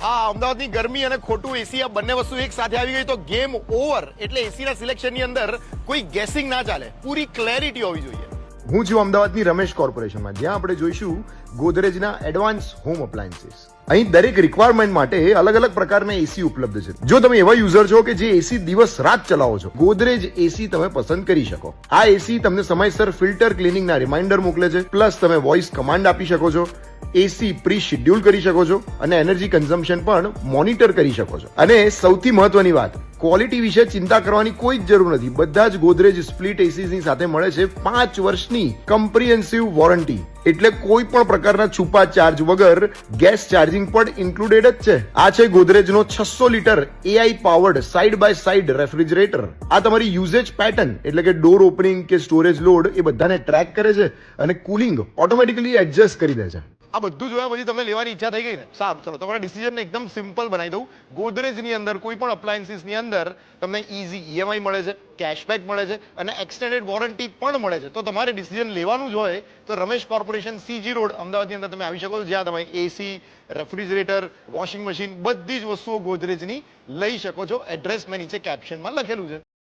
હા, અમદાવાદની ગરમી અને ખોટું એસી આ બંને વસ્તુ એક સાથે આવી ગઈ તો ગેમ ઓવર. એટલે એસીના સિલેક્શનની અંદર કોઈ ગેસિંગ ના ચાલે, પૂરી ક્લેરિટી હોવી જોઈએ. હું છું અમદાવાદની રમેશ કોર્પોરેશનમાં, જ્યાં આપણે જોઈશું ગોદરેજના એડવાન્સ હોમ અપ્લાયન્સીસ. અહીં દરેક રિક્વાયરમેન્ટ માટે અલગ અલગ પ્રકારના એસી ઉપલબ્ધ છે. જો તમે એવા યુઝર છો કે જે એસી દિવસ રાત ચલાવો છો, ગોદરેજ એસી તમે પસંદ કરી શકો. આ એસી તમને સમયસર ફિલ્ટર ક્લિનિંગના રિમાઇન્ડર મોકલે છે, પ્લસ તમે વોઇસ કમાન્ડ આપી શકો છો, એસી પ્રી શેડ્યુલ કરી શકો છો અને એનર્જી કન્ઝમ્પશન પણ મોનિટર કરી શકો છો. અને સૌથી મહત્વની વાત, ક્વોલિટી વિશે ચિંતા કરવાની કોઈ જ જરૂર નથી. બધા જ ગોદરેજ સ્પ્લિટ એસીની સાથે મળે છે 5 વર્ષની કમ્પ્રિહેન્સિવ વોરંટી. એટલે કોઈ પણ પ્રકારના છુપા ચાર્જ વગર ગેસ ચાર્જિંગ પણ ઇન્ક્લુડેડ જ છે. આ છે ગોદરેજનો 600 litre AI powered side by side refrigerator. આ તમારી યુઝેજ પેટર્ન એટલે કે ડોર ઓપનિંગ કે સ્ટોરેજ લોડ એ બધાને ટ્રેક કરે છે અને કુલિંગ ઓટોમેટિકલી એડજસ્ટ કરી દે છે. આ બધું જોયા પછી તમને લેવાની ઈચ્છા થઈ ગઈ ને? સારું, ચલો તમારા ડિસિઝનને એકદમ સિમ્પલ બનાવી દઉં. ગોદરેજની અંદર કોઈ પણ અપ્લાયન્સીસની અંદર તમને ઇઝી ઈએમઆઈ મળે છે, કેશબેક મળે છે અને એક્સટેન્ડેડ વોરંટી પણ મળે છે. તો તમારે ડિસિઝન લેવાનું જ હોય તો રમેશ કોર્પોરેશન સીજી રોડ અમદાવાદની અંદર તમે આવી શકો છો, જ્યાં તમે એસી, રેફ્રિજરેટર, વોશિંગ મશીન બધી જ વસ્તુઓ ગોદરેજની લઈ શકો છો. એડ્રેસ મેં નીચે કેપ્શનમાં લખેલું છે.